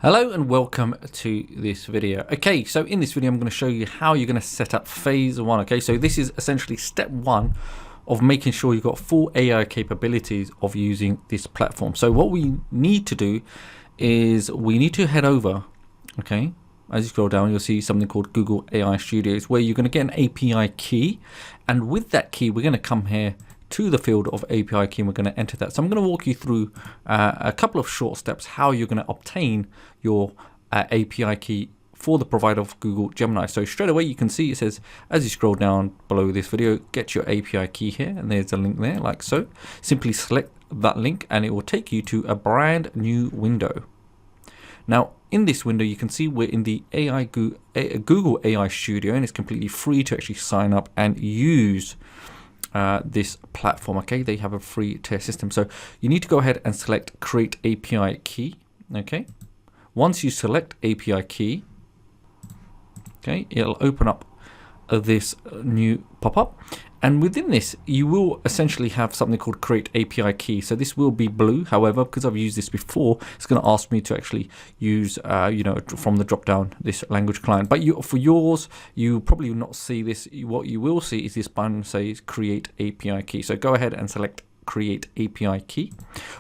Hello and welcome to this video. Okay, so in this video I'm going to show you how you're going to set up phase one. Okay, so this is essentially step one of making sure you've got full AI capabilities of using this platform. So what we need to do is we need to head over, okay, as you scroll down you'll see something called Google AI Studios, where you're going to get an API key, and with that key we're going to come here to the field of API key and we're going to enter that. So I'm going to walk you through a couple of short steps how you're going to obtain your API key for the provider of Google Gemini. So straight away you can see it says, as you scroll down below this video, get your API key here, and there's a link there like so. Simply select that link and it will take you to a brand new window. Now in this window you can see we're in the Google AI Studio, and it's completely free to actually sign up and use this platform. Okay, they have a free tier system, so you need to go ahead and select create API key. Okay, once you select API key, okay, it'll open up this new pop-up, and within this you will essentially have something called create API key. So this will be blue, however, because I've used this before, it's going to ask me to actually use from the drop down this language client. But for yours you probably will not see this. What you will see is this button says create API key. So go ahead and select create API key.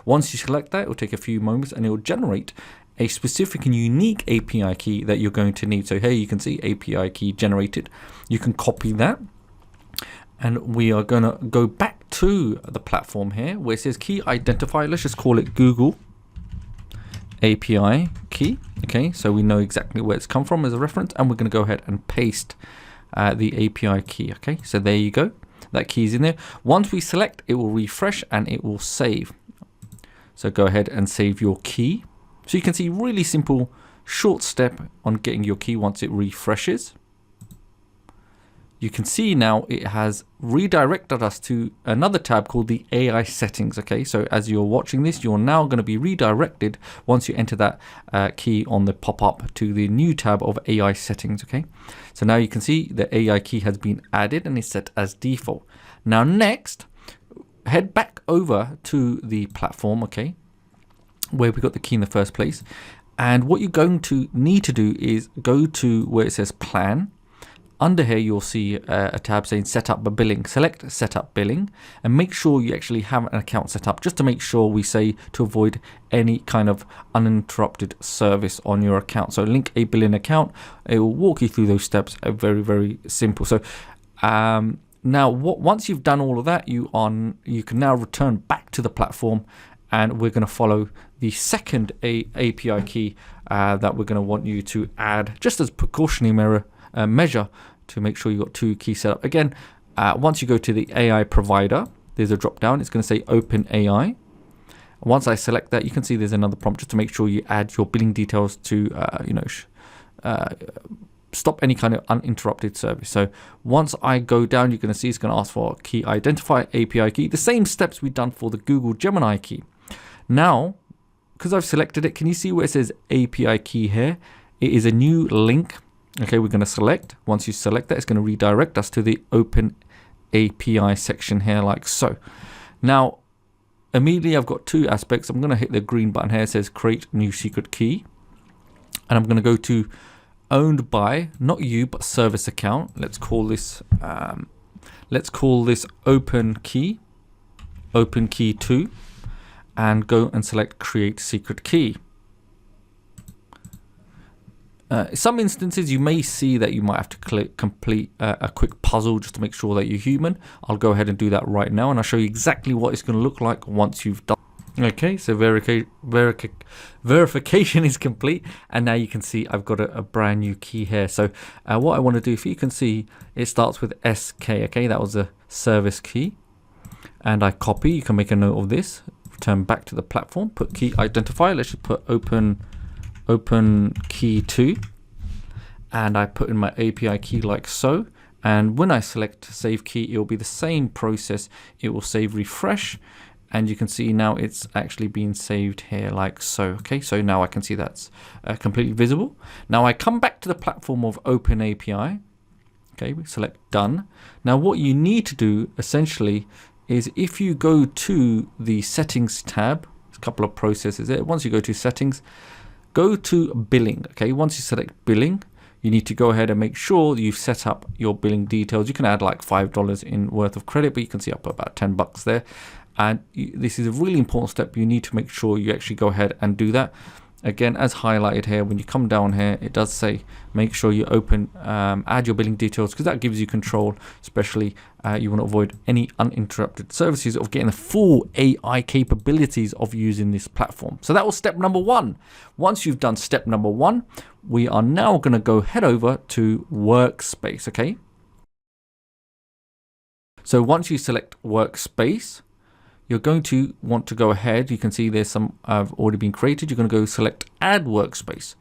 Once you select that, it will take a few moments and it will generate a specific and unique API key that you're going to need. So here you can see API key generated. You can copy that, and we are going to go back to the platform here where it says key identifier. Let's just call it Google API key. Okay, so we know exactly where it's come from as a reference, and we're going to go ahead and paste the API key. Okay, so there you go, that key is in there. Once we select, it will refresh and it will save. So go ahead and save your key. So you can see really simple short step on getting your key. Once it refreshes, you can see now it has redirected us to another tab called the AI settings. Okay, so as you're watching this, you're now going to be redirected once you enter that key on the pop-up to the new tab of AI settings. Okay, so now you can see the AI key has been added and is set as default. Now next, head back over to the platform, okay, where we got the key in the first place, and what you're going to need to do is go to where it says plan. Under here you'll see a tab saying set up a billing. Select set up billing and make sure you actually have an account set up, just to make sure we say to avoid any kind of uninterrupted service on your account. So link a billing account. It will walk you through those steps. Very simple. So now once you've done all of that, you can now return back to the platform, and we're going to follow the second API key that we're going to want you to add just as precautionary measure to make sure you've got two keys set up. Again, once you go to the AI provider, there's a drop down. It's going to say open AI. Once I select that, you can see there's another prompt just to make sure you add your billing details to stop any kind of uninterrupted service. So once I go down, you're going to see it's going to ask for key identifier, API key, the same steps we've done for the Google Gemini key. Now, because I've selected it, can you see where it says API key here? It is a new link. Okay, we're going to select. Once you select that, it's going to redirect us to the open API section here like so. Now, immediately I've got two aspects. I'm going to hit the green button here. It says create new secret key. And I'm going to go to owned by, not you, but service account. Let's call this open key 2, and go and select create secret key. Some instances you may see that you might have to complete a quick puzzle just to make sure that you're human. I'll go ahead and do that right now, and I'll show you exactly what it's going to look like once you've done. Okay, so verification is complete, and now you can see I've got a brand new key here. So what I want to do, if you can see, it starts with SK. Okay, that was a service key, and I copy. You can make a note of this. Return back to the platform. Put key identifier. Let's just put open key 2, and I put in my API key like so. And when I select save key, it will be the same process. It will save, refresh, and you can see now it's actually been saved here like so. Okay, so now I can see that's completely visible. Now I come back to the platform of open API. Okay, we select done. Now what you need to do essentially is, if you go to the settings tab, there's a couple of processes there. Once you go to settings, go to billing. Okay, once you select billing, you need to go ahead and make sure you've set up your billing details. You can add like $5 in worth of credit, but you can see up about 10 bucks there. And this is a really important step. You need to make sure you actually go ahead and do that. Again, as highlighted here, when you come down here, it does say make sure you add your billing details, because that gives you control, especially you want to avoid any uninterrupted services of getting the full AI capabilities of using this platform. So that was step number one. Once you've done step number one, we are now going to head over to Workspace. Okay. So once you select Workspace, you're going to want to go ahead. You can see there's some have already been created. You're going to go select Add Workspace.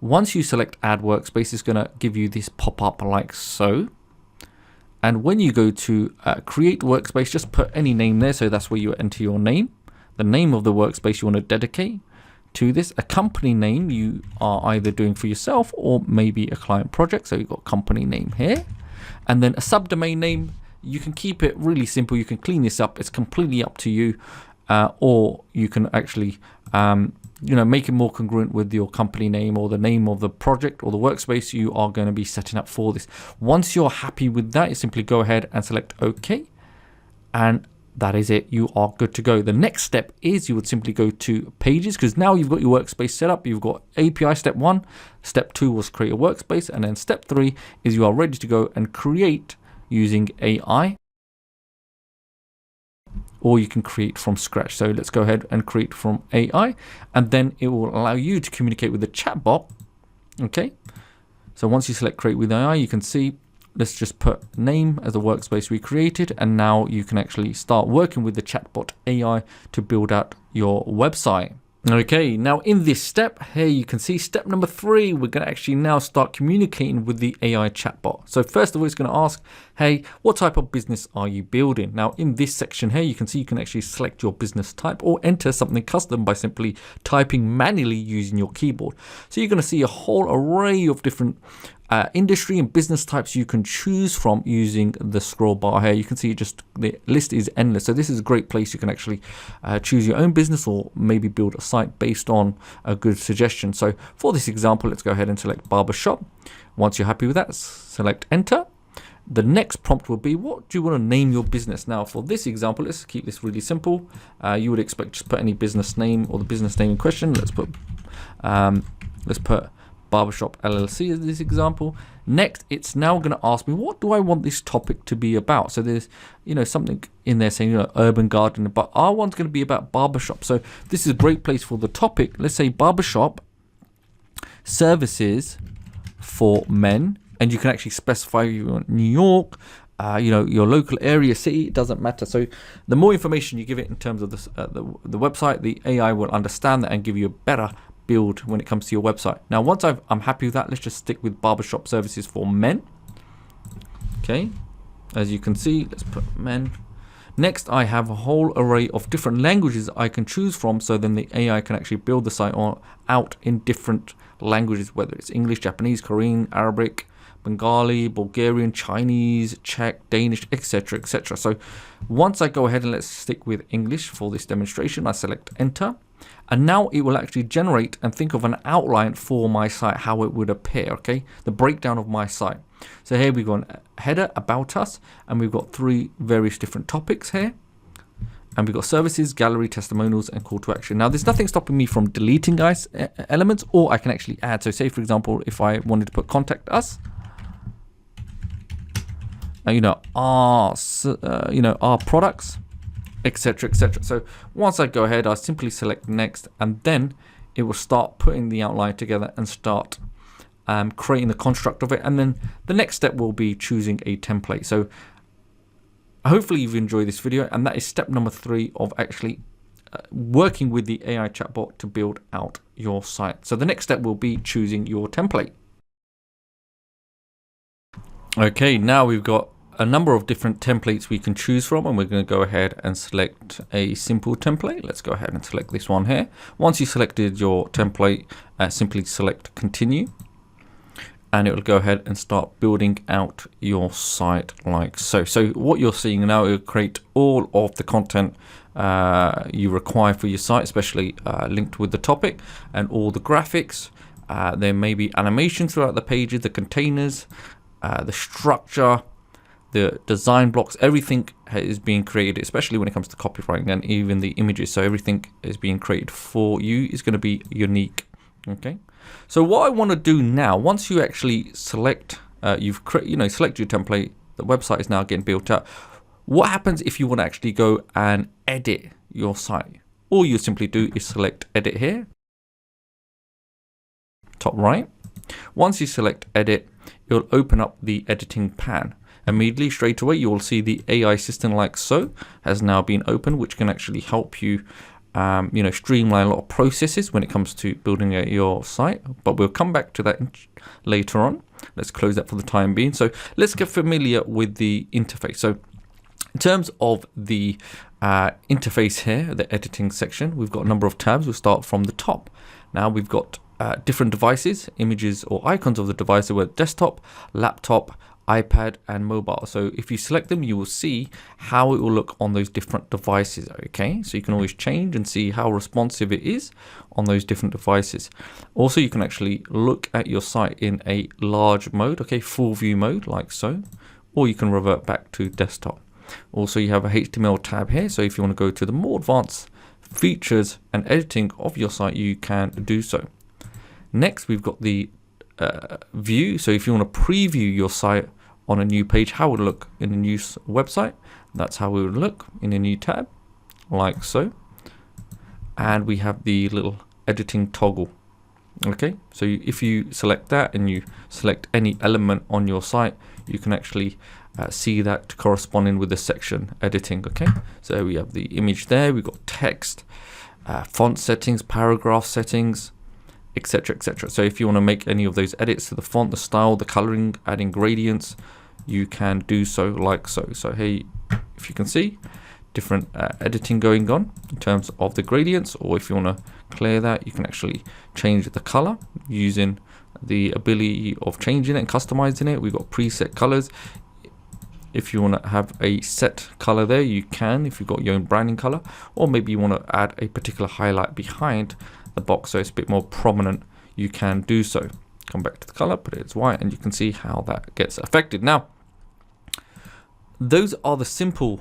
Once you select Add Workspace, it's going to give you this pop-up like so. And when you go to Create Workspace, just put any name there. So that's where you enter your name, the name of the workspace you want to dedicate to this. A company name you are either doing for yourself or maybe a client project. So you've got company name here. And then a subdomain name. You can keep it really simple. You can clean this up. It's completely up to you. Or you can actually, make it more congruent with your company name or the name of the project or the workspace you are going to be setting up for this. Once you're happy with that, you simply go ahead and select OK. And that is it. You are good to go. The next step is you would simply go to Pages, because now you've got your workspace set up. You've got API step 1. Step 2 was create a workspace. And then step 3 is you are ready to go and create using AI, or you can create from scratch. So let's go ahead and create from AI, and then it will allow you to communicate with the chatbot. Okay, so once you select create with AI, you can see, let's just put name as a workspace we created, and now you can actually start working with the chatbot AI to build out your website. Okay, now in this step here, you can see step number 3, we're going to actually now start communicating with the AI chatbot. So first of all, it's going to ask, hey, what type of business are you building? Now in this section here, you can see you can actually select your business type or enter something custom by simply typing manually using your keyboard. So you're going to see a whole array of different industry and business types you can choose from using the scroll bar here. You can see just the list is endless. So this is a great place you can actually choose your own business or maybe build a site based on a good suggestion. So for this example, let's go ahead and select barbershop. Once you're happy with that, select enter. The next prompt will be, what do you want to name your business? Now for this example, let's keep this really simple. You would expect just put any business name or the business name in question. Let's put Barbershop LLC as this example. Next, it's now going to ask me, what do I want this topic to be about? So there's, something in there saying, urban gardening, but our one's going to be about barbershop. So this is a great place for the topic. Let's say barbershop services for men, and you can actually specify you want New York, your local area, city, it doesn't matter. So the more information you give it in terms of this, the website, the AI will understand that and give you a better build when it comes to your website. Now once I'm happy with that, let's just stick with barbershop services for men. Okay, as you can see, let's put men. Next, I have a whole array of different languages I can choose from, so then the AI can actually build the site out in different languages, whether it's English, Japanese, Korean, Arabic, Bengali, Bulgarian, Chinese, Czech, Danish, etc., etc. So once I go ahead and let's stick with English for this demonstration, I select enter. And now it will actually generate and think of an outline for my site, how it would appear, okay? The breakdown of my site. So here we've got a header, about us, and we've got 3 various different topics here. And we've got services, gallery, testimonials, and call to action. Now, there's nothing stopping me from deleting elements, or I can actually add. So say, for example, if I wanted to put contact us, our products, etc., etc. So once I go ahead, I simply select next, and then it will start putting the outline together and start creating the construct of it. And then the next step will be choosing a template. So hopefully you've enjoyed this video, and that is step number 3 of actually working with the AI chatbot to build out your site. So the next step will be choosing your template. Okay, now we've got a number of different templates we can choose from, and we're going to go ahead and select a simple template. Let's go ahead and select this one here. Once you selected your template, simply select continue. and it will go ahead and start building out your site like so. So what you're seeing now, it will create all of the content you require for your site, especially linked with the topic, and all the graphics. There may be animations throughout the pages, the containers, the structure, the design blocks. Everything is being created, especially when it comes to copywriting, and even the images. So everything is being created for you. Is going to be unique. Okay. So what I want to do now, once you actually select, select your template, the website is now getting built up. What happens if you want to actually go and edit your site? All you simply do is select edit here, top right. Once you select edit, it'll open up the editing pan. Immediately, straight away, you will see the AI assistant like so has now been opened, which can actually help you streamline a lot of processes when it comes to building your site. But we'll come back to that later on. Let's close that for the time being. So let's get familiar with the interface. So in terms of the interface here, the editing section, we've got a number of tabs. We'll start from the top. Now we've got different devices, images or icons of the device. So we're desktop, laptop, iPad and mobile. So if you select them, you will see how it will look on those different devices. Okay, so you can always change and see how responsive it is on those different devices. Also, you can actually look at your site in a large mode, okay, full view mode like so, or you can revert back to desktop. Also, you have a HTML tab here, so if you want to go to the more advanced features and editing of your site, you can do so. Next, we've got the view. So if you want to preview your site on a new page, how it would look in a new website, that's how it would look in a new tab like so. And we have the little editing toggle. Okay, so if you select that and you select any element on your site, you can actually see that corresponding with the section editing. Okay, so we have the image there, we've got text, font settings, paragraph settings, etc, etc. So if you want to make any of those edits to the font, the style, the coloring, adding gradients, you can do so like so. So hey, if you can see different editing going on in terms of the gradients, or if you want to clear that, you can actually change the color using the ability of changing it and customizing it. We've got preset colors. If you want to have a set color there, you can, if you've got your own branding color, or maybe you want to add a particular highlight behind the box so it's a bit more prominent, you can do so. Come back to the color, put it as white, and you can see how that gets affected. Now, those are the simple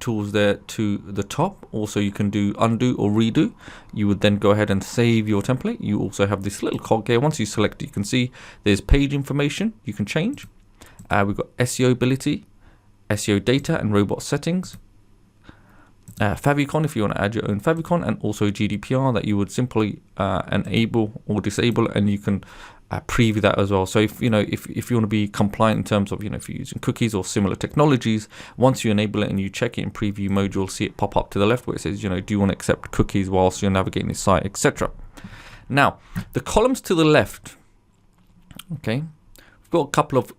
tools there to the top. Also, you can do undo or redo. You would then go ahead and save your template. You also have this little cog here. Once you select it, you can see there's page information you can change. We've got SEO ability, SEO data and robot settings, favicon if you want to add your own favicon, and also GDPR that you would simply enable or disable, and you can preview that as well. So if you want to be compliant in terms of if you're using cookies or similar technologies, once you enable it and you check it in preview mode, you'll see it pop up to the left where it says do you want to accept cookies whilst you're navigating the site, etc. Now the columns to the left, okay, we've got a couple of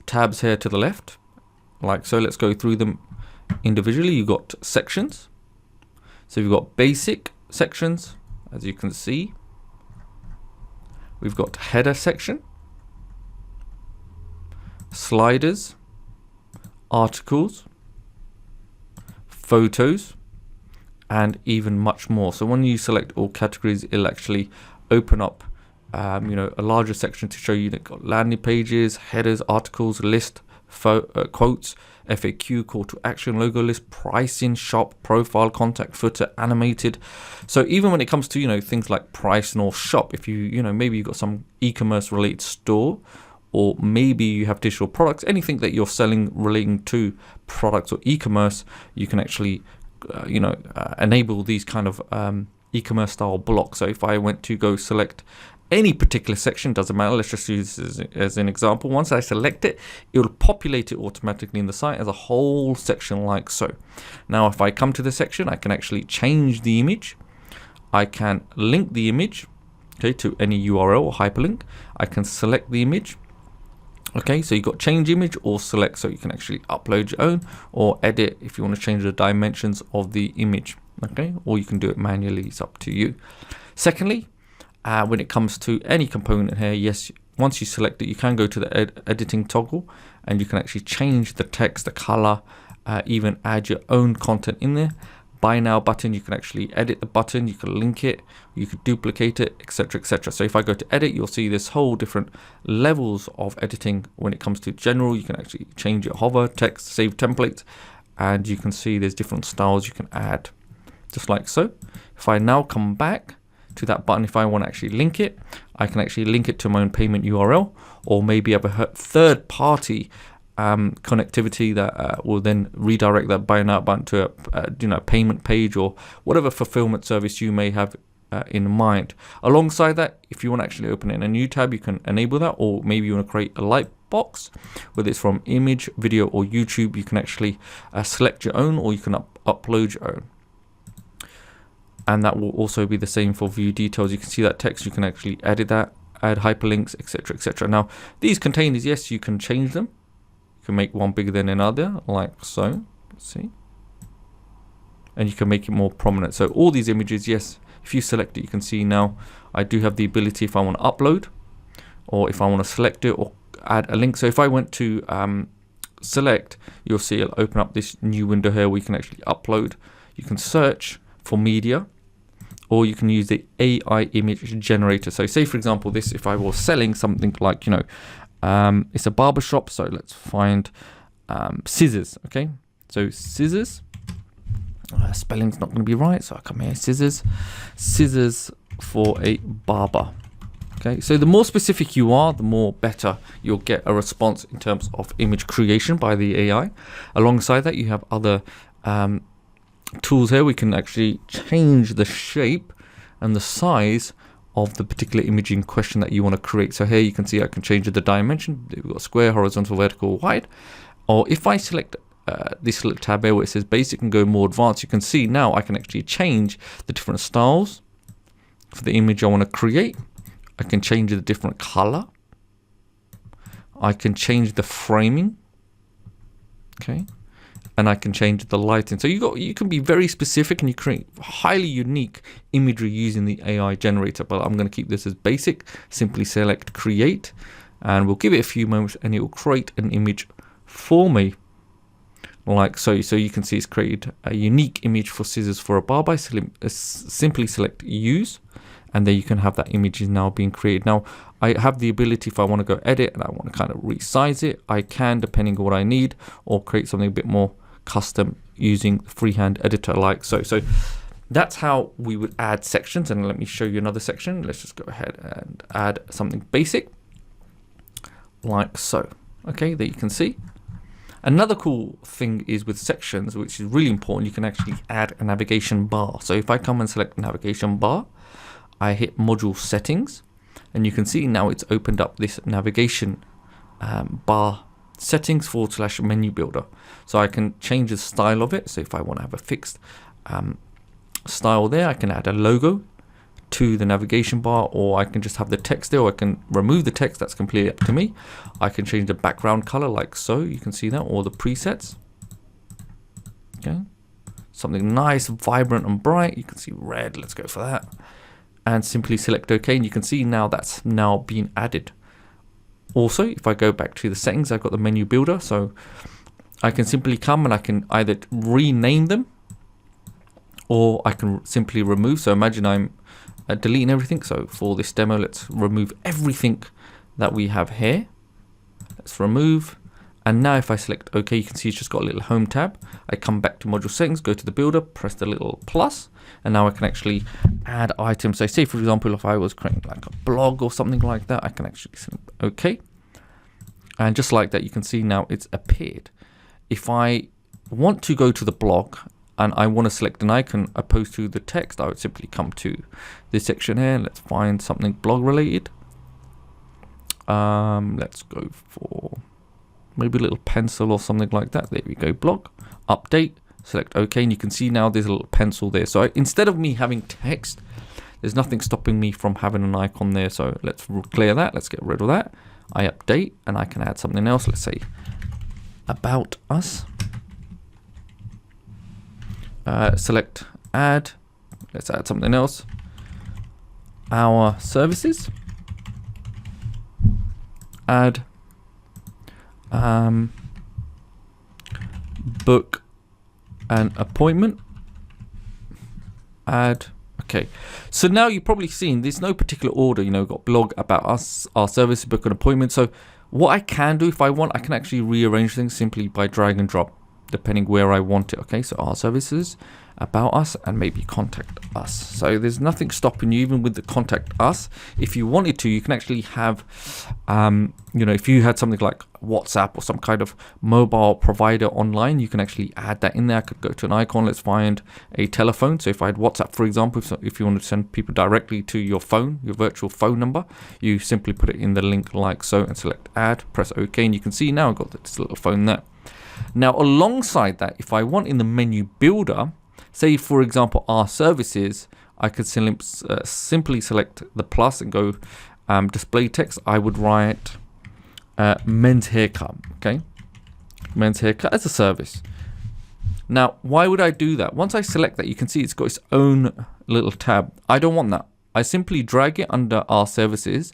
tabs here to the left like so. Let's go through them individually. You've got sections, so you've got basic sections, as you can see. We've got header section, sliders, articles, photos, and even much more. So when you select all categories, it'll actually open up a larger section to show you that got landing pages, headers, articles, list, quotes, FAQ, call to action, logo list, pricing, shop, profile, contact, footer, animated. So even when it comes to things like pricing or shop, if maybe you've got some e-commerce related store, or maybe you have digital products, anything that you're selling relating to products or e-commerce, you can actually enable these kind of e-commerce style blocks. So if I went to go select any particular section, doesn't matter, let's just use this as an example. Once I select it, it will populate it automatically in the site as a whole section like so. Now if I come to the section, I can actually change the image. I can link the image, okay, to any URL or hyperlink. I can select the image. Okay, so you've got change image or select, so you can actually upload your own or edit if you want to change the dimensions of the image, okay, or you can do it manually, it's up to you. Secondly, when it comes to any component here, yes, once you select it, you can go to the editing toggle, and you can actually change the text, the color, even add your own content in there. Buy now button, you can actually edit the button, you can link it, you could duplicate it, etc, etc. So if I go to edit, you'll see this whole different levels of editing. When it comes to general, you can actually change your hover, text, save templates, and you can see there's different styles you can add, just like so. If I now come back to that button, if I want to actually link it, I can actually link it to my own payment URL, or maybe have a third party connectivity that will then redirect that buy now button to a payment page, or whatever fulfillment service you may have in mind. Alongside that, if you want to actually open it in a new tab, you can enable that, or maybe you want to create a light box, whether it's from image, video, or YouTube. You can actually select your own, or you can upload your own. And that will also be the same for view details. You can see that text, you can actually edit that, add hyperlinks, etc, etc. Now, these containers, yes, you can change them. You can make one bigger than another, like so. See, and you can make it more prominent. So all these images, yes, if you select it, you can see now I do have the ability, if I want to upload, or if I want to select it or add a link. So if I went to select, you'll see it'll open up this new window here where you can actually upload. You can search for media, or you can use the AI image generator. So say, for example, this, if I was selling something like, it's a barber shop, so let's find scissors. Okay, so scissors, spelling's not going to be right, so I come here, scissors for a barber. Okay, so the more specific you are, the more better you'll get a response in terms of image creation by the AI. Alongside that, you have other tools here. We can actually change the shape and the size of the particular image in question that you want to create. So here you can see I can change the dimension. We've got square, horizontal, vertical, wide. Or if I select this little tab here where it says basic and go more advanced, you can see now I can actually change the different styles for the image I want to create. I can change the different color. I can change the framing. Okay. And I can change the lighting. So you can be very specific, and you create highly unique imagery using the AI generator. But I'm going to keep this as basic. Simply select create, and we'll give it a few moments, and it will create an image for me, like so. So you can see it's created a unique image for scissors for a barber. Simply select use, and there you can have that image is now being created. Now I have the ability, if I want to go edit and I want to kind of resize it, I can, depending on what I need, or create something a bit more custom using freehand editor like so. So that's how we would add sections. And let me show you another section. Let's just go ahead and add something basic like so. Okay, there you can see. Another cool thing is with sections, which is really important, you can actually add a navigation bar. So if I come and select navigation bar, I hit module settings, and you can see now it's opened up this navigation bar settings / menu builder. So I can change the style of it. So if I want to have a fixed style there, I can add a logo to the navigation bar, or I can just have the text there, or I can remove the text. That's completely up to me. I can change the background color like so. You can see that, or the presets. Okay, something nice, vibrant and bright. You can see red. Let's go for that. And simply select OK, and you can see now that's now been added. Also, if I go back to the settings, I've got the menu builder, so I can simply come and I can either rename them, or I can simply remove. So imagine I'm deleting everything. So for this demo, let's remove everything that we have here. Let's remove. And now if I select OK, you can see it's just got a little home tab. I come back to module settings, go to the builder, press the little plus, and now I can actually add items. So say, for example, if I was creating like a blog or something like that, I can actually select OK. And just like that, you can see now it's appeared. If I want to go to the blog and I want to select an icon opposed to the text, I would simply come to this section here. Let's find something blog related. Let's go for maybe a little pencil or something like that. There we go, blog, update, select OK, and you can see now there's a little pencil there. So instead of me having text, there's nothing stopping me from having an icon there. So let's clear that, let's get rid of that. I update, and I can add something else. Let's say about us. Select add, let's add something else. Our services. add book an appointment, add. Okay, so now you've probably seen there's no particular order. You know, we've got blog, about us, our service, book an appointment. So what I can do if I want, I can actually rearrange things simply by drag and drop, depending where I want it. Okay, so our services, about us, and maybe contact us. So there's nothing stopping you, even with the contact us. If you wanted to, you can actually have, you know, if you had something like WhatsApp or some kind of mobile provider online, you can actually add that in there. I could go to an icon. Let's find a telephone. So if I had WhatsApp, for example, if you want to send people directly to your phone, your virtual phone number, you simply put it in the link like so and select add, press OK, and you can see now I've got this little phone there. Now, alongside that, if I want in the menu builder, say, for example, our services, I could simply select the plus and go display text. I would write men's haircut, okay? Men's haircut as a service. Now, why would I do that? Once I select that, you can see it's got its own little tab. I don't want that. I simply drag it under our services.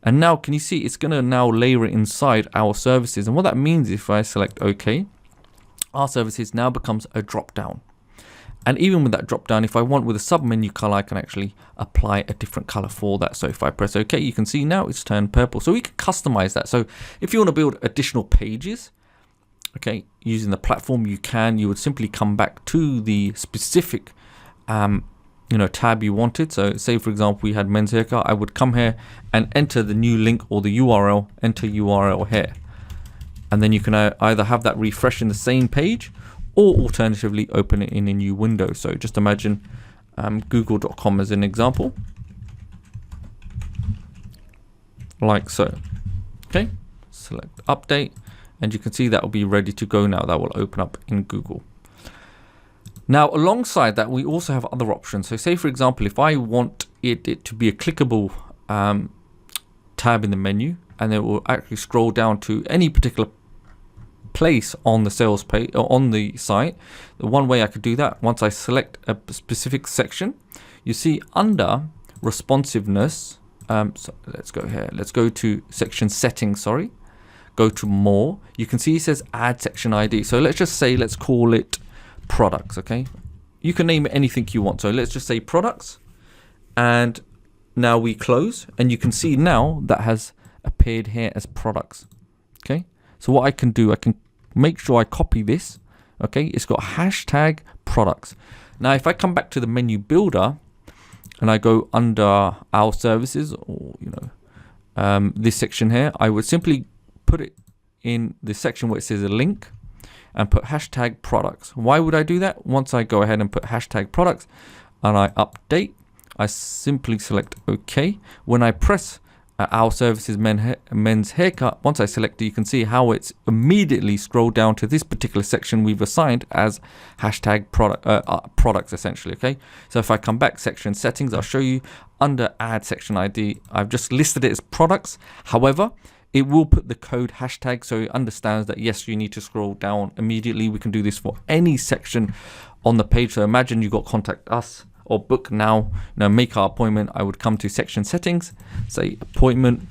And now, can you see it's going to now layer it inside our services? And what that means, if I select OK, our services now becomes a drop down. And even with that drop down, if I want with a sub menu color, I can actually apply a different color for that. So if I press OK, you can see now it's turned purple. So we can customize that. So if you want to build additional pages, okay, using the platform, you can. You would simply come back to the specific you know, tab you wanted. So say, for example, we had men's haircut. I would come here and enter the new link or the URL, enter URL here. And then you can either have that refresh in the same page, or alternatively open it in a new window. So just imagine google.com as an example, like so. Okay, select update, and you can see that will be ready to go now. That will open up in Google. Now, alongside that, we also have other options. So say, for example, if I want it to be a clickable tab in the menu, and it will actually scroll down to any particular place on the sales page or on the site. The one way I could do that, once I select a specific section, you see under responsiveness, so let's go here, let's go to section settings, sorry, go to more. You can see it says add section ID. So let's just say, let's call it products. Okay, you can name it anything you want. So let's just say products, and now we close, and you can see now that has appeared here as products. Okay, so what I can do, I can make sure I copy this. Okay, it's got hashtag products. Now, if I come back to the menu builder and I go under our services, or you know, this section here, I would simply put it in the section where it says a link and put hashtag products. Why would I do that? Once I go ahead and put hashtag products and I update, I simply select OK. When I press our services men's haircut, once I select it, you can see how it's immediately scrolled down to this particular section we've assigned as hashtag products essentially. Okay, so if I come back, section settings, I'll show you under add section ID, I've just listed it as products. However, it will put the code hashtag, so it understands that yes, you need to scroll down immediately. We can do this for any section on the page. So imagine you got contact us or book now, make our appointment. I would come to section settings, say appointment.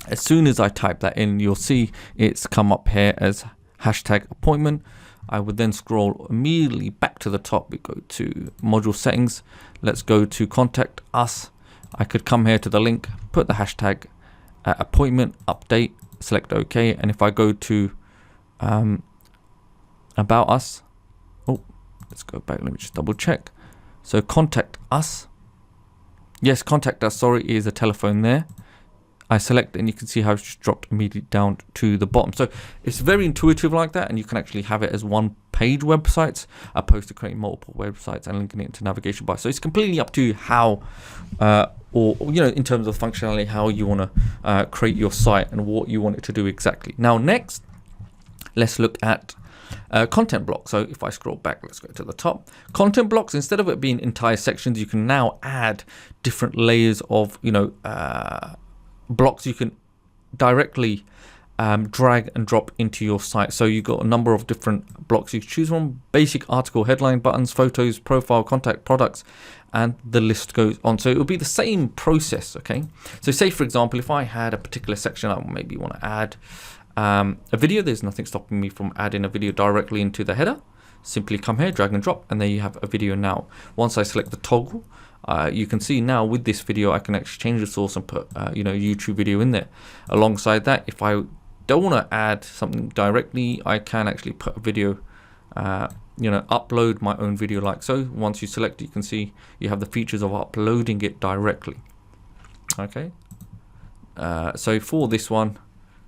As soon as I type that in, you'll see it's come up here as hashtag appointment. I would then scroll immediately back to the top. We go to module settings. Let's go to contact us. I could come here to the link, put the hashtag appointment, update, select OK. And if I go to about us, oh, let's go back. Let me just double check. So contact us. Yes, contact us, sorry, is a telephone there. I select, and you can see how it's just dropped immediately down to the bottom. So it's very intuitive like that, and you can actually have it as one page websites opposed to creating multiple websites and linking it into navigation bar. So it's completely up to you how, or in terms of functionality, how you want to create your site and what you want it to do exactly. Now, next, let's look at content blocks. So if I scroll back, let's go to the top. Content blocks, instead of it being entire sections, you can now add different layers of blocks. You can directly drag and drop into your site. So you've got a number of different blocks you can choose from: basic, article, headline, buttons, photos, profile, contact, products, and the list goes on. So it will be the same process. Okay, so say for example, if I had a particular section, I maybe want to add a video. There's nothing stopping me from adding a video directly into the header. Simply come here, drag and drop, and there you have a video now. Once I select the toggle, you can see now with this video I can actually change the source and put YouTube video in there. Alongside that, if I don't want to add something directly, I can actually put a video, upload my own video like so. Once you select it, you can see you have the features of uploading it directly. Okay, so for this one,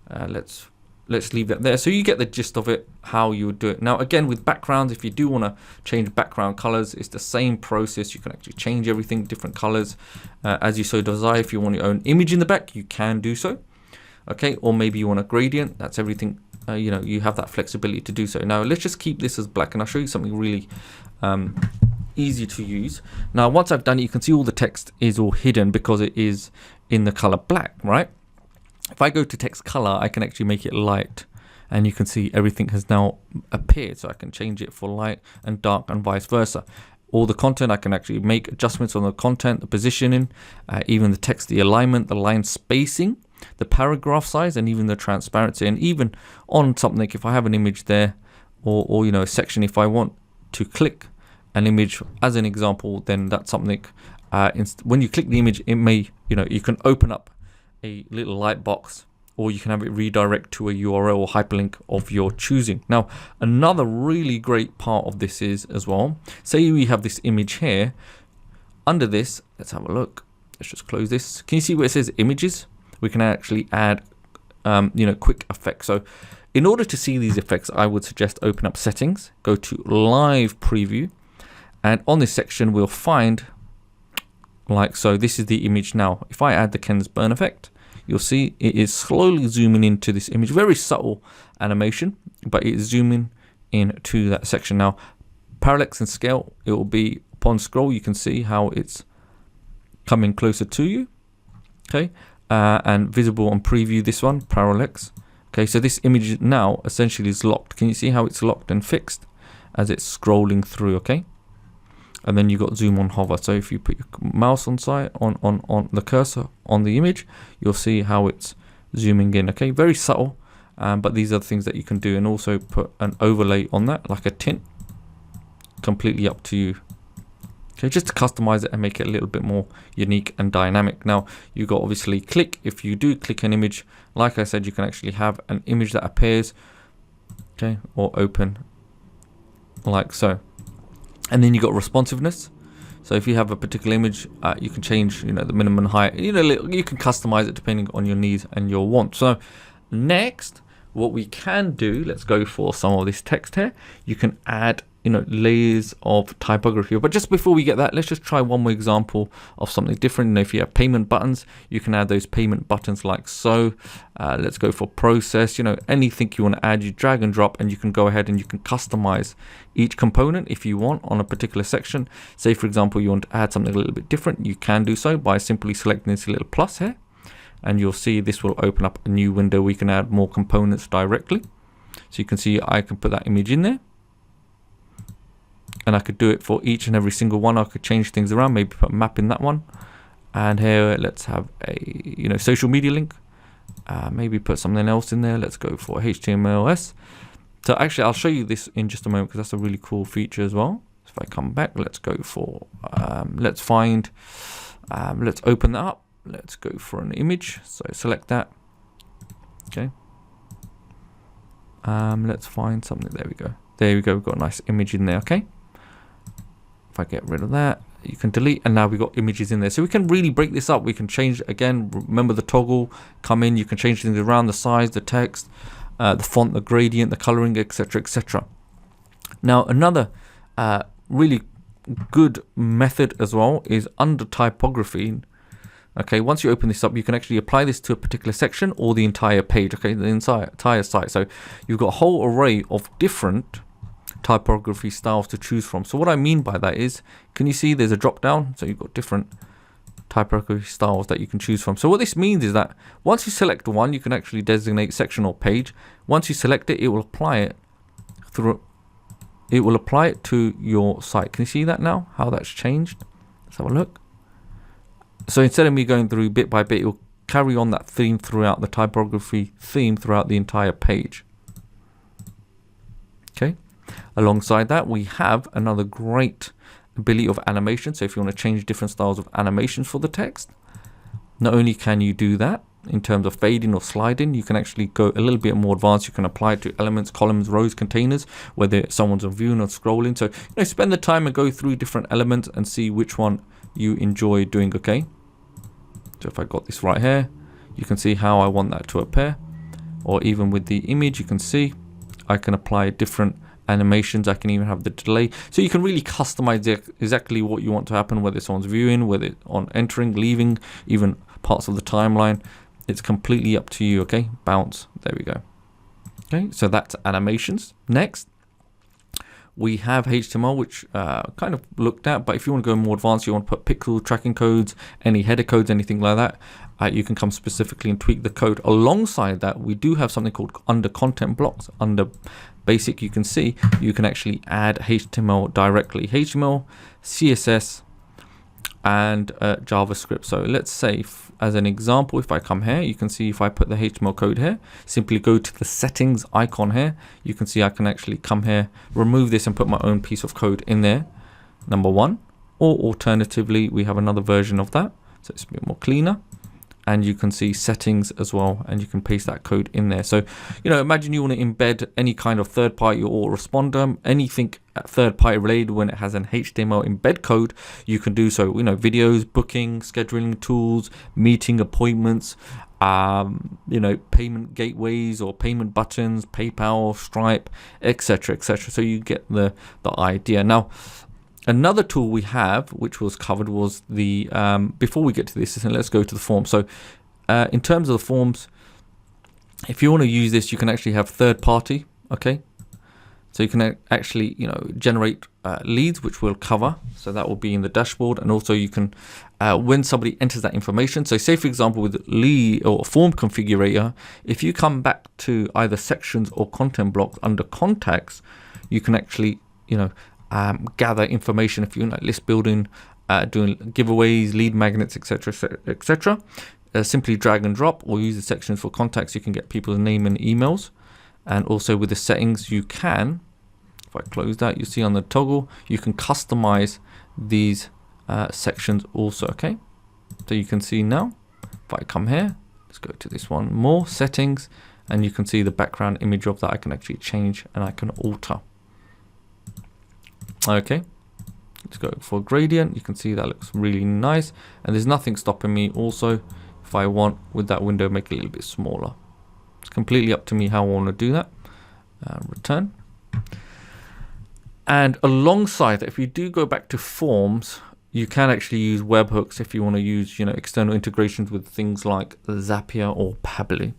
let's leave that there. So you get the gist of it, how you would do it. Now again, with backgrounds, if you do want to change background colors, it's the same process. You can actually change everything, different colors as you so desire. If you want your own image in the back, you can do so. Okay, or maybe you want a gradient. That's everything. You have that flexibility to do so. Now let's just keep this as black, and I'll show you something really easy to use. Now once I've done it, you can see all the text is all hidden because it is in the color black, right? If I go to text color, I can actually make it light, and you can see everything has now appeared. So I can change it for light and dark and vice versa. All the content, I can actually make adjustments on the content, the positioning, even the text, the alignment, the line spacing, the paragraph size, and even the transparency. And even on something, if I have an image there or a section, if I want to click an image as an example, then that's something when you click the image, it may you can open up a little light box, or you can have it redirect to a URL or hyperlink of your choosing. Now another really great part of this is as well, say we have this image here. Under this, let's have a look. Let's just close this. Can you see where it says images? We can actually add quick effects. So in order to see these effects, I would suggest open up settings, go to live preview, and on this section we'll find like so. This is the image now. If I add the Ken's burn effect, you'll see it is slowly zooming into this image. Very subtle animation, but it is zooming into that section. Now parallax and scale, it will be upon scroll, you can see how it's coming closer to you. Okay, and visible on preview, this one, parallax. Okay, so this image now essentially is locked. Can you see how it's locked and fixed as it's scrolling through? Okay, and then you got zoom on hover. So if you put your mouse on the cursor on the image, you'll see how it's zooming in. Okay, very subtle, but these are the things that you can do. And also put an overlay on that, like a tint. Completely up to you. Okay, just to customize it and make it a little bit more unique and dynamic. Now you got obviously click. If you do click an image, like I said, you can actually have an image that appears, okay, or open like so. And then you got responsiveness. So if you have a particular image, you can change the minimum height. You can customize it depending on your needs and your wants. So next, what we can do, let's go for some of this text here. You can add layers of typography. But just before we get that, let's just try one more example of something different. If you have payment buttons, you can add those payment buttons like so. Let's go for process. Anything you want to add, you drag and drop, and you can go ahead and you can customize each component if you want on a particular section. Say for example, you want to add something a little bit different, you can do so by simply selecting this little plus here, and you'll see this will open up a new window. We can add more components directly. So you can see I can put that image in there. And I could do it for each and every single one. I could change things around, maybe put a map in that one. And here, let's have a social media link. Maybe put something else in there. Let's go for HTMLS. So actually, I'll show you this in just a moment because that's a really cool feature as well. So if I come back, let's go for, let's open that up. Let's go for an image. So select that. Okay. Let's find something. There we go. There we go. We've got a nice image in there. Okay. If I get rid of that, you can delete, and now we've got images in there. So we can really break this up. We can change, again, remember the toggle, come in, you can change things around, the size, the text, the font, the gradient, the coloring, etc., etc. Now another really good method as well is under typography. Okay, once you open this up, you can actually apply this to a particular section or the entire page, okay, the entire site. So you've got a whole array of different typography styles to choose from. So what I mean by that is, can you see there's a drop down? So you've got different typography styles that you can choose from. So what this means is that once you select one, you can actually designate section or page. Once you select it, it will apply it through. It will apply it to your site. Can you see that now? How that's changed? Let's have a look. So instead of me going through bit by bit, it will carry on that theme throughout the typography theme throughout the entire page. Okay. Alongside that, we have another great ability of animation. So if you want to change different styles of animations for the text, not only can you do that in terms of fading or sliding, you can actually go a little bit more advanced. You can apply it to elements, columns, rows, containers, whether someone's viewing or scrolling. So spend the time and go through different elements and see which one you enjoy doing. Okay, so if I got this right here, you can see how I want that to appear. Or even with the image, you can see I can apply different animations. I can even have the delay, so you can really customize exactly what you want to happen, whether someone's viewing, whether it's on entering, leaving, even parts of the timeline. It's completely up to you. Okay, bounce, there we go. Okay, so that's animations. Next, we have HTML, which kind of looked at, but if you want to go more advanced, you want to put pixel tracking codes, any header codes, anything like that, you can come specifically and tweak the code. Alongside that, we do have something called under content blocks. Under basic, you can see you can actually add HTML directly, HTML, CSS, and JavaScript. So let's say, as an example, if I come here, you can see if I put the HTML code here, simply go to the settings icon here, you can see I can actually come here, remove this and put my own piece of code in there, number one. Or alternatively, we have another version of that, so it's a bit more cleaner. And you can see settings as well, and you can paste that code in there. So, imagine you want to embed any kind of third party or responder, anything third party related when it has an HTML embed code, you can do so. Videos, booking, scheduling tools, meeting appointments, payment gateways or payment buttons, PayPal, Stripe, etc., etc. So you get the idea. Now, another tool we have, which was covered, was the, before we get to this, let's go to the form. So in terms of the forms, if you want to use this, you can actually have third party. Okay. So you can actually, generate leads, which we'll cover. So that will be in the dashboard. And also you can, when somebody enters that information. So say, for example, with lead or form configurator, if you come back to either sections or content blocks under contacts, you can actually, gather information if you're list building, doing giveaways, lead magnets, etc., etc. Simply drag and drop, or use the sections for contacts. You can get people's name and emails. And also with the settings, you can, if I close that, you see on the toggle, you can customize these sections also. Okay, so you can see now, if I come here, let's go to this one, more settings, and you can see the background image of that I can actually change and I can alter. Okay, let's go for gradient. You can see that looks really nice, and there's nothing stopping me also, if I want, with that window, make it a little bit smaller. It's completely up to me how I want to do that. Return. And alongside that, if you do go back to forms, you can actually use webhooks if you want to use external integrations with things like Zapier or Pabbly.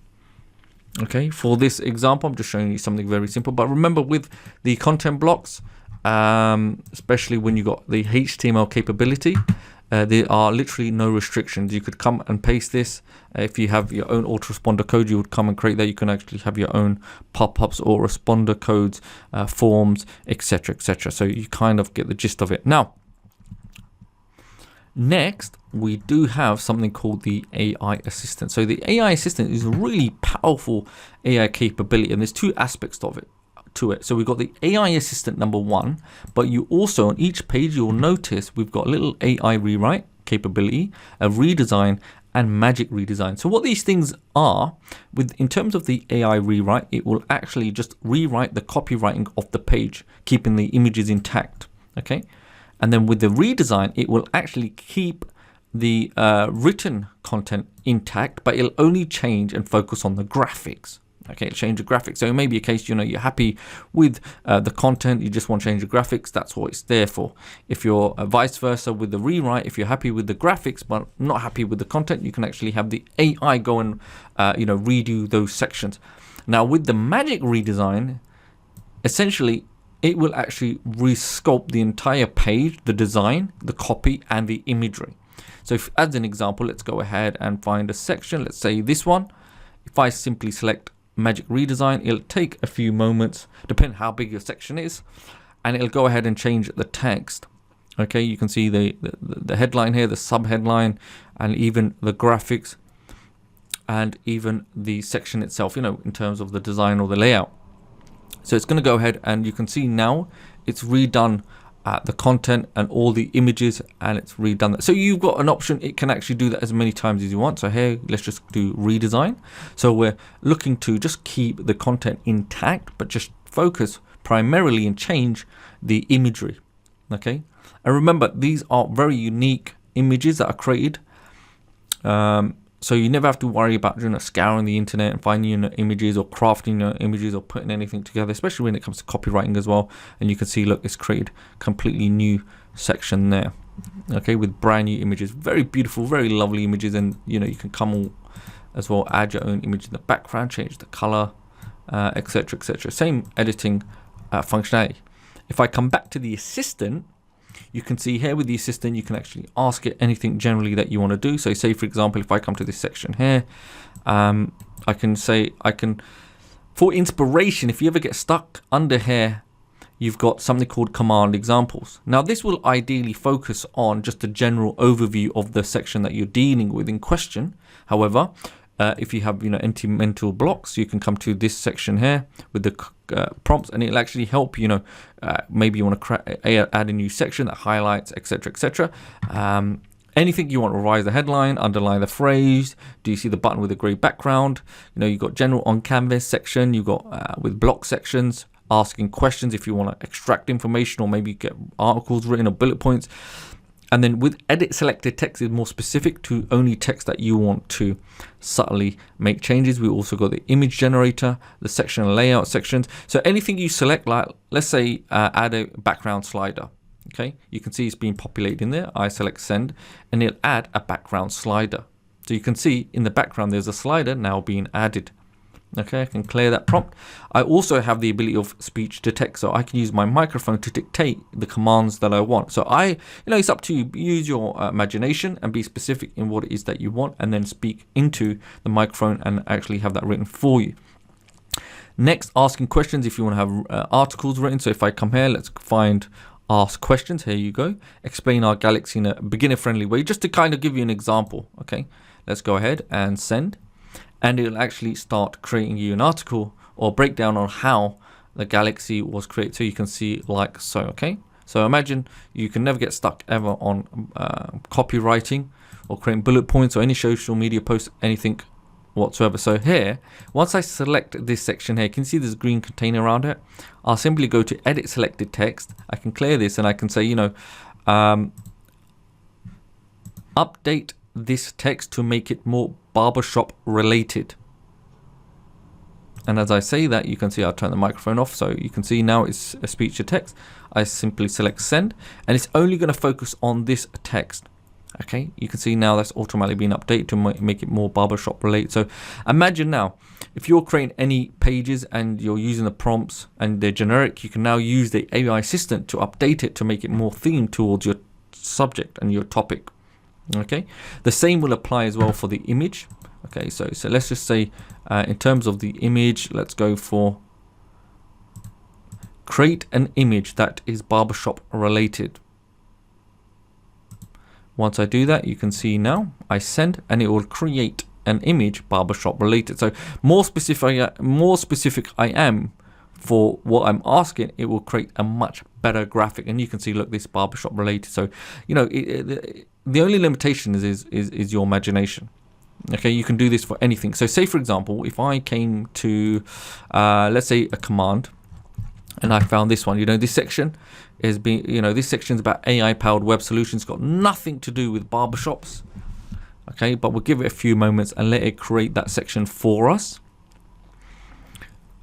Okay, for this example, I'm just showing you something very simple, but remember, with the content blocks, especially when you got the HTML capability, there are literally no restrictions. You could come and paste this. If you have your own autoresponder code, you would come and create that. You can actually have your own pop-ups or responder codes, forms, etc., etc. So you kind of get the gist of it. Now, next, we do have something called the AI assistant. So the AI assistant is a really powerful AI capability, and there's two aspects of it. So we've got the AI assistant number one, but you also, on each page, you'll notice we've got a little AI rewrite capability, a redesign, and magic redesign. So what these things are, in terms of the AI rewrite, it will actually just rewrite the copywriting of the page, keeping the images intact. Okay, and then with the redesign, it will actually keep the written content intact, but it'll only change and focus on the graphics. Okay, change the graphics. So it may be a case, you're happy with the content, you just want to change the graphics. That's what it's there for. If you're vice versa with the rewrite, if you're happy with the graphics but not happy with the content, you can actually have the AI go and redo those sections. Now with the magic redesign, essentially it will actually resculpt the entire page, the design, the copy, and the imagery. So if, as an example, let's go ahead and find a section. Let's say this one. If I simply select Magic Redesign, it'll take a few moments, depending how big your section is, and it'll go ahead and change the text. Okay, you can see the headline here, the sub headline, and even the graphics, and even the section itself, you know, in terms of the design or the layout. So it's going to go ahead, and you can see now it's redone the content and all the images, and it's redone that. So you've got an option, it can actually do that as many times as you want. So here, let's just do redesign. So we're looking to just keep the content intact, but just focus primarily and change the imagery. Okay, and remember, these are very unique images that are created. So you never have to worry about, you know, scouring the internet and finding, you know, images, or crafting, you know, images, or putting anything together, especially when it comes to copywriting as well. And you can see, look, it's created completely new section there. Okay, with brand new images, very beautiful, very lovely images. And you know, you can come all as well, add your own image in the background, change the color, etc., etc. Same editing functionality. If I come back to the assistant, you can see here with the assistant, you can actually ask it anything generally that you want to do. So say, for example, if I come to this section here, I can say, for inspiration, if you ever get stuck under here, you've got something called command examples. Now this will ideally focus on just a general overview of the section that you're dealing with in question. However, if you have, you know, empty mental blocks, you can come to this section here with the prompts, and it'll actually help, you know, maybe you want to add a new section that highlights, etc., etc. Anything you want to revise the headline, underline the phrase. Do you see the button with the grey background? You know, you've got general on canvas section, you've got with block sections, asking questions if you want to extract information, or maybe get articles written or bullet points. And then with edit selected text is more specific to only text that you want to subtly make changes. We also got the image generator, the section and layout sections. So anything you select, like let's say add a background slider. Okay, you can see it's being populated in there. I select send, and it'll add a background slider. So you can see in the background there's a slider now being added. Okay, I can clear that prompt. I also have the ability of speech to text, so I can use my microphone to dictate the commands that I want. So you know, it's up to you. Use your imagination and be specific in what it is that you want, and then speak into the microphone and actually have that written for you. Next, asking questions if you want to have articles written. So if I come here, let's find ask questions. Here you go. Explain our galaxy in a beginner-friendly way, just to kind of give you an example. Okay, let's go ahead and send. And it'll actually start creating you an article or breakdown on how the galaxy was created, so you can see like so. Okay, so imagine you can never get stuck ever on copywriting or creating bullet points or any social media posts, anything whatsoever. So here, once I select this section here, can you see there's a green container around it? I'll simply go to edit selected text. I can clear this, and I can say, you know, update this text to make it more barbershop related. And as I say that, you can see I'll turn the microphone off, so you can see now it's a speech to text. I simply select send, and it's only going to focus on this text. Okay, you can see now that's automatically been updated to make it more barbershop related. So imagine now, if you're creating any pages and you're using the prompts and they're generic, you can now use the AI assistant to update it to make it more themed towards your subject and your topic. Okay, the same will apply as well for the image. Okay, so let's just say in terms of the image, let's go for create an image that is barbershop related. Once I do that, you can see now I send, and it will create an image barbershop related. So more specific I am for what I'm asking, it will create a much better graphic. And you can see, look, this barbershop related. So, you know, the only limitation is your imagination. Okay, you can do this for anything. So say, for example, if I came to, let's say, a command, and I found this one, you know, this section is being, you know, this section is about AI powered web solutions, got nothing to do with barbershops. Okay, but we'll give it a few moments and let it create that section for us.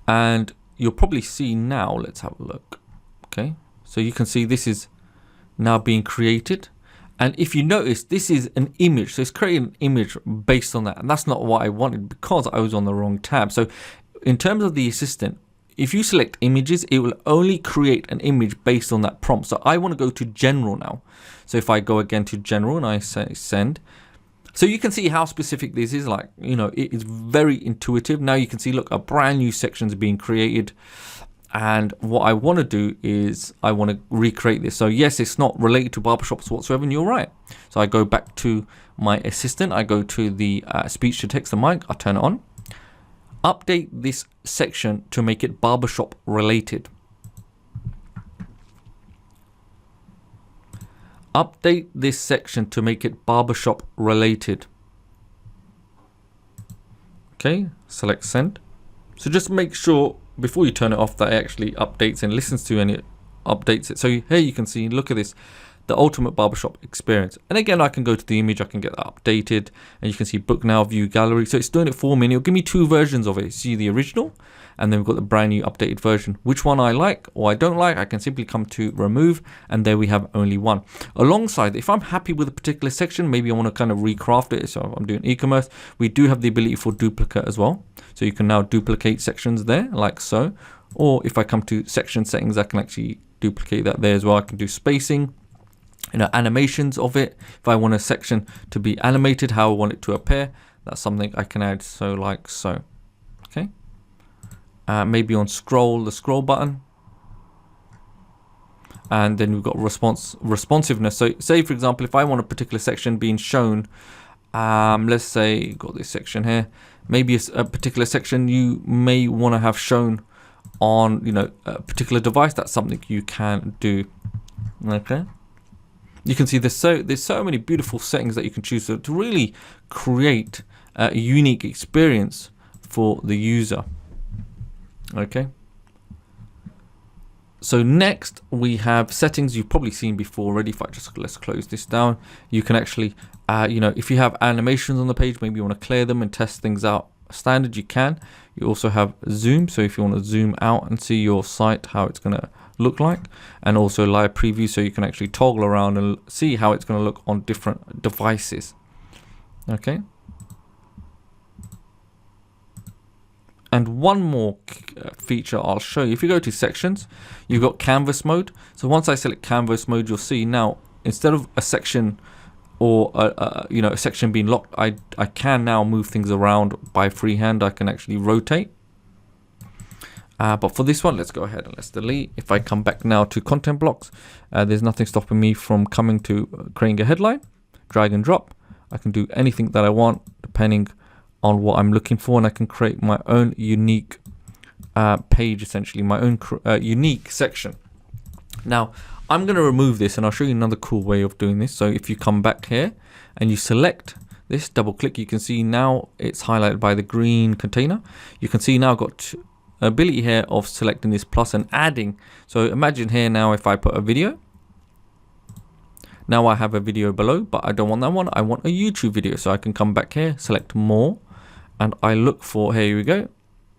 And you'll probably see now, let's have a look. Okay, so you can see this is now being created. And if you notice, this is an image. So it's creating an image based on that. And that's not what I wanted because I was on the wrong tab. So in terms of the assistant, if you select images, it will only create an image based on that prompt. So I want to go to general now. So if I go again to general and I say send, so you can see how specific this is. Like, you know, it is very intuitive. Now you can see, look, a brand new section is being created. And what I want to do is I want to recreate this. So yes, it's not related to barbershops whatsoever, and you're right. So I go back to my assistant. I go to the speech to text, the mic. I turn it on. Update this section to make it barbershop related. Update this section to make it barbershop related. Okay, select send. So just make sure before you turn it off that it actually updates and listens to and it updates it. So here you can see, look at this, the ultimate barbershop experience. And again, I can go to the image, I can get that updated, and you can see book now, view gallery. So it's doing it for me, and it'll give me two versions of it. See the original, and then we've got the brand new updated version. Which one I like or I don't like, I can simply come to remove, and there we have only one. Alongside, if I'm happy with a particular section, maybe I want to kind of recraft it. So I'm doing e-commerce, we do have the ability for duplicate as well. So you can now duplicate sections there like so. Or if I come to section settings, I can actually duplicate that there as well. I can do spacing, you know, animations of it. If I want a section to be animated, how I want it to appear, that's something I can add. So like so, okay. Maybe on scroll, the scroll button. And then we've got responsiveness. So say for example, if I want a particular section being shown, let's say got this section here, maybe a particular section you may want to have shown on, you know, a particular device. That's something you can do. Okay. You can see there's so many beautiful settings that you can choose to really create a unique experience for the user. Okay. So next we have settings you've probably seen before already. If I just, let's close this down, you can actually, you know, if you have animations on the page, maybe you want to clear them and test things out standard, you can. You also have zoom. So if you want to zoom out and see your site, how it's going to look like, and also live preview, so you can actually toggle around and see how it's going to look on different devices. Okay. And one more feature I'll show you. If you go to sections, you've got canvas mode. So once I select canvas mode, you'll see now instead of a section or you know, a section being locked, I can now move things around by freehand. I can actually rotate. But for this one, let's go ahead and let's delete. If I come back now to content blocks, there's nothing stopping me from coming to creating a headline, drag and drop. I can do anything that I want depending on what I'm looking for, and I can create my own unique page, essentially my own unique section. Now I'm going to remove this, and I'll show you another cool way of doing this. So if you come back here and you select this, double click, you can see now it's highlighted by the green container. You can see now I've got ability here of selecting this plus and adding. So imagine here now if I put a video, now I have a video below, but I don't want that one, I want a YouTube video. So I can come back here, select more, and I look for, here we go,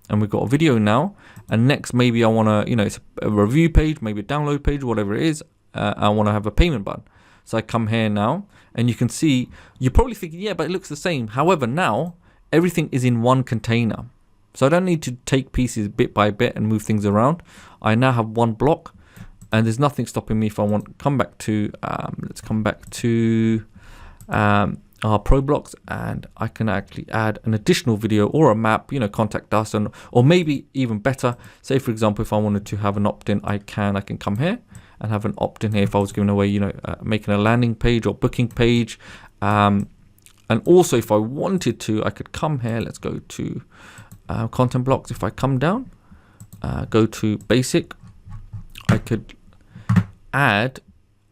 and we've got a video now. And next maybe I want to, you know, it's a review page, maybe a download page, whatever it is. I want to have a payment button. So I come here now, and you can see, you're probably thinking, yeah, but it looks the same. However, now everything is in one container. So I don't need to take pieces bit by bit and move things around. I now have one block, and there's nothing stopping me if I want to come back to, let's come back to our pro blocks, and I can actually add an additional video or a map, you know, contact us, and or maybe even better, say for example, if I wanted to have an opt-in, I can come here and have an opt-in here if I was giving away, you know, making a landing page or booking page. And also if I wanted to, I could come here, let's go to content blocks. If I come down, go to basic, I could add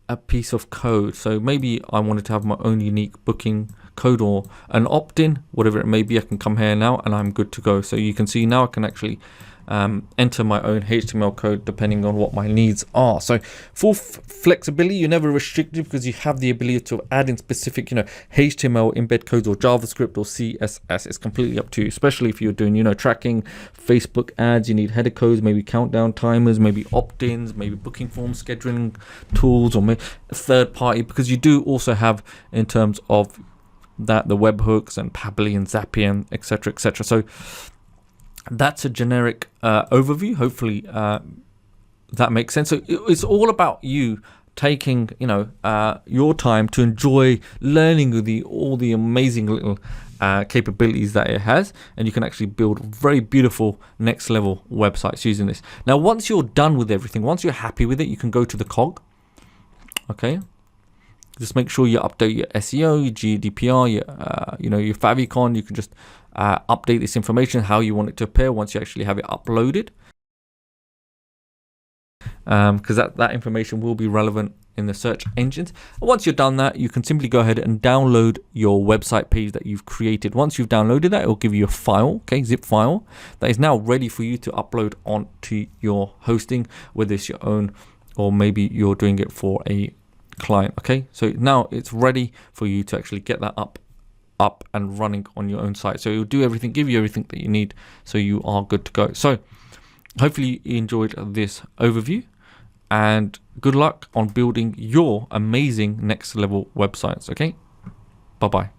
a piece of code. So maybe I wanted to have my own unique booking code or an opt-in, whatever it may be. I can come here now and I'm good to go. So you can see now I can actually enter my own HTML code depending on what my needs are. So full flexibility, you're never restricted because you have the ability to add in specific, you know, HTML embed codes or JavaScript or CSS. It's completely up to you, especially if you're doing, you know, tracking Facebook ads. You need header codes, maybe countdown timers, maybe opt-ins, maybe booking forms, scheduling tools, or maybe third party, because you do also have in terms of that the webhooks and Pabbly and Zapier, etc., etc. So that's a generic overview. Hopefully that makes sense. So it's all about you taking, your time to enjoy learning all the amazing little capabilities that it has, and you can actually build very beautiful next level websites using this. Now, once you're done with everything, once you're happy with it, you can go to the cog. Okay, just make sure you update your SEO, your GDPR, your favicon. You can just update this information how you want it to appear once you actually have it uploaded, because that information will be relevant in the search engines. And once you've done that, you can simply go ahead and download your website page that you've created. Once you've downloaded that, it will give you a file, okay, zip file, that is now ready for you to upload onto your hosting, whether it's your own or maybe you're doing it for a client. Okay, so now it's ready for you to actually get that up and running on your own site. So it'll do everything, give you everything that you need, so you are good to go. So hopefully you enjoyed this overview, and good luck on building your amazing next level websites. Okay, bye bye.